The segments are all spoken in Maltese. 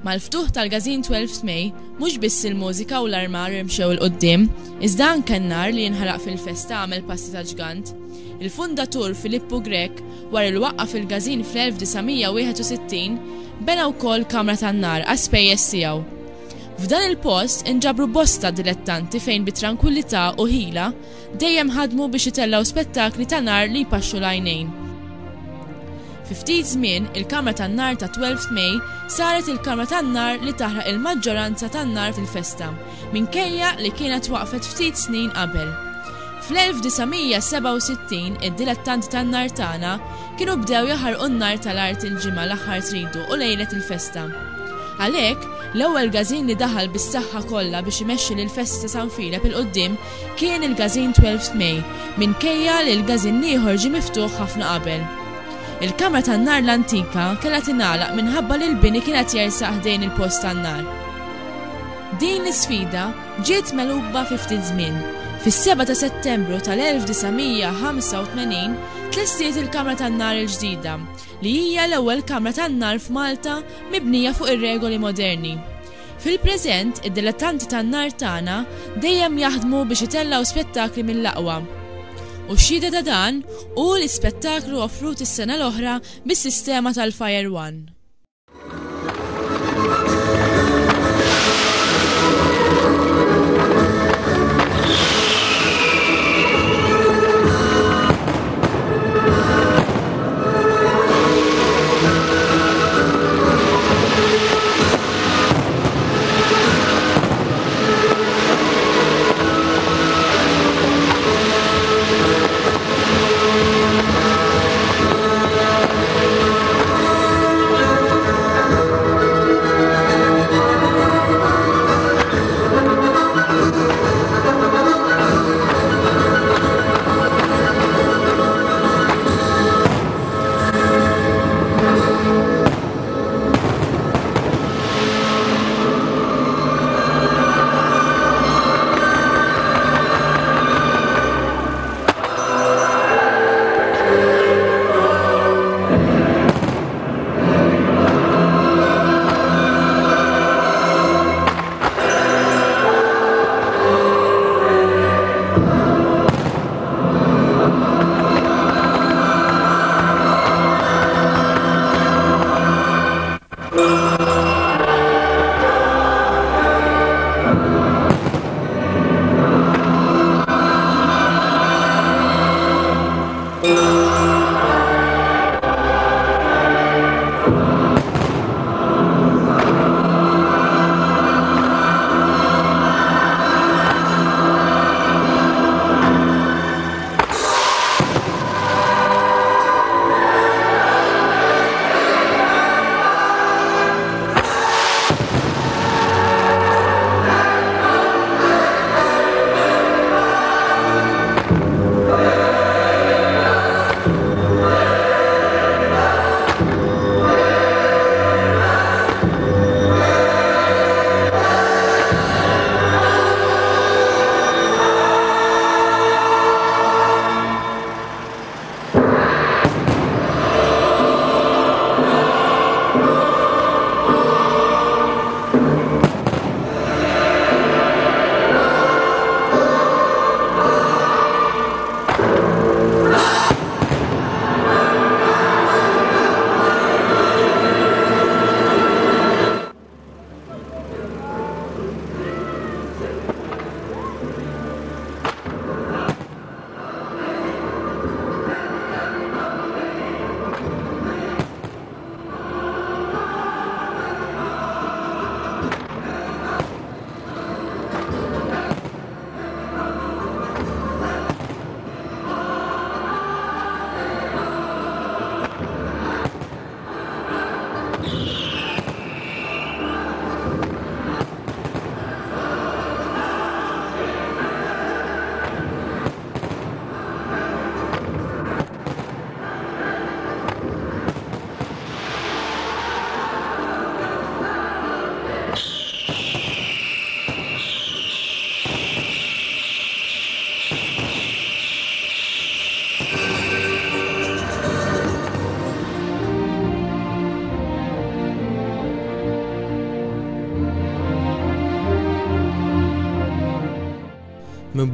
Mal-ftuħ tal-Gazin 12 May, mhux biss il-mużika u l-armar imxew il-qoddim, iżda anke n-nar li jinħaraq fil-festa għamel passi ta' ġgant. Il-fundatur Filippo Grek wara l-waqqa fil-Gazin fl-1961 bena wkoll kamra tan-nar għas-spejjeż tiegħu. F'dan il-post inġabru bosta dilettanti fejn bit-tranquillità u ħila dejjem ħadmu biex itellaw spettakli ta' nar li jpaxxu l-għajnejn. Fi ftit żmien, il-Kamra tan-Nar ta' 12 May saret il-Kamra tan-Nar li taħraq il-maġġoranza tan-nar fil-festa, minkejja li kienet waqfet ftit snin qabel. Fl-1967 id-dilettanti tan-nar tagħna kienu bdew jaħarqu n-nar tal-art il-ġimgħa l-aħħar tridu u lejlet il-festa. Għalhekk, l-ewwel Gazin li daħal bis-saħħa kollha biex imexxi lill-festa ta' San Filip il-qudiem kien il-Gazin 12 May, minkejja li l-Gazin ieħor ġie miftuħ ħafna qabel. Il-Kamra tan-Nar l-antika kellha tingħalaq minħabba li l-bini kienet jersaq ħdejn il-post tan-nar. Din l-isfida ġiet megħluba fi ftit żmien. Fis-7 ta' Settembru tal-1985 tlestiet il-Kamra tan-Nar il-ġdida li hija l-ewwel Kamra tan-Nar f'Malta mibnija fuq ir-regoli moderni. Fil-preżent, id-dilettanti tan-nar tagħna dejjem jaħdmu biex itellaw spettakli mill-aqwa. U xhieda ta' dan hu l-ispettaklu offrut is-sena l-oħra bis-sistema tal-Fire One.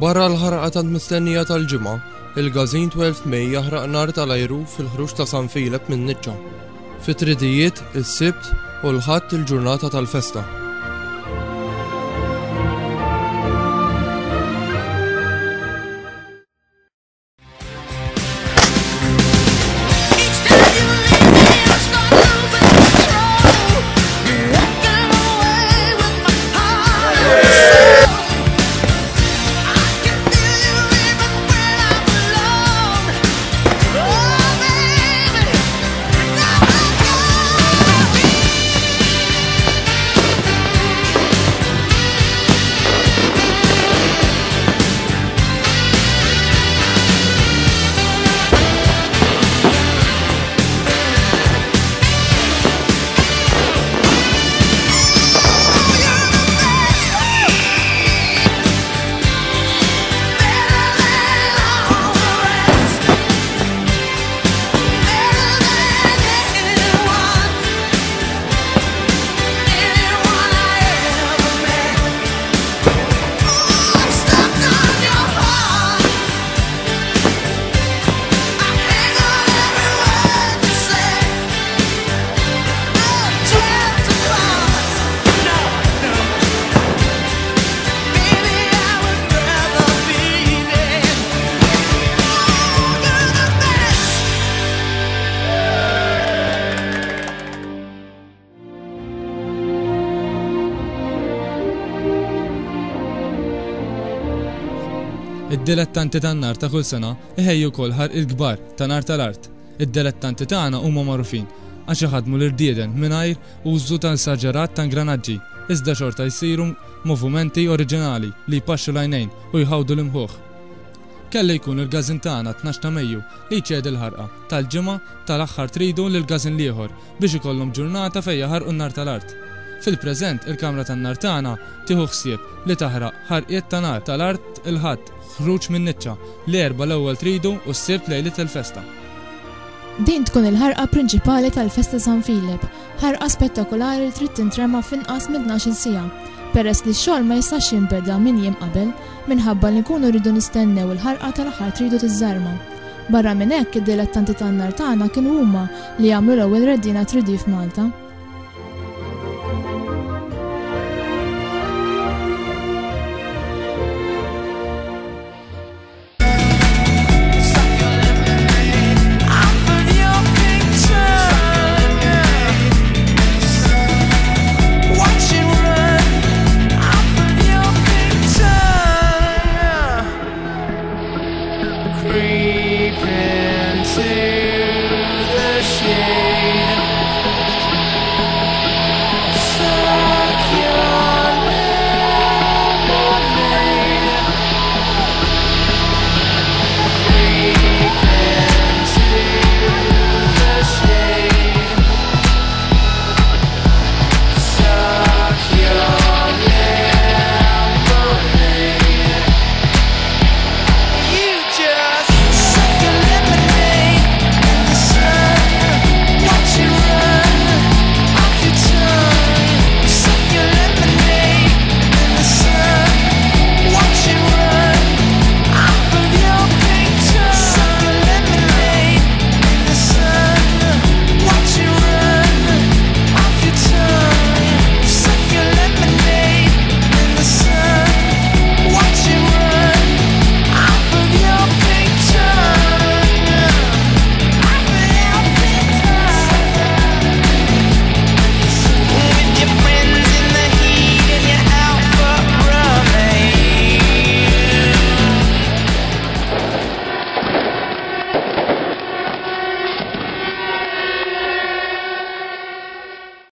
Barra l-ħarqa tal-mistennija tal-ġimgħa, il-Gazin 12 May jaħraq nar tal-ajru fil-ħruġ ta' San Filip minn Niċċa. Fit-tridijiet, is-Sibt u l-Ħadd il-ġurnata tal-festa. Id-dilettanti tan-nar ta' kull sena iħejju wkoll ħarq il-kbar ta' nar tal-art. Id-dilettanti tagħna huma magħrufin għax iħaddmu l-irdieden mingħajr użu tal-saġġarat ta' ingranaġġi, iżda xorta jsiru movimenti oriġinali li jpaxxu l-għajnejn u jħawdu l-imħuħ. Kelli jkun il-Gazin tagħna 12 ta' Mejju li jċedi l-ħarqa tal-ġimgħa tal-aħħar tridu lil Gazin ieħor biex ikollhom ġurnata fejn jaħarqu n-nar tal-art. Fil-preżent il-Kamra tan-Nar tagħna tieħu ħsieb li taħraq ħarqiet ta' nar tal-art il-Ħadd ħruġ minn Niċċa l-erba l-ewwel tridu u s-sibt lejlet il-festa. Din tkun il-ħarqa prinċipali tal-Festa San Filip, ħarqa spettakolari li trid tintrema f'inqas minn 12 siegħa. Peress li x-xogħol ma jistax jinbeda minn jiem qabel minħabba li nkunu rridu nistennew il-ħarqa tal-aħħar tridu tiż-żarma. Barra minn hekk id-dilettanti tan-nar tagħna kienu huma li jagħmlu l-ewwel reddina 3D f'Malta.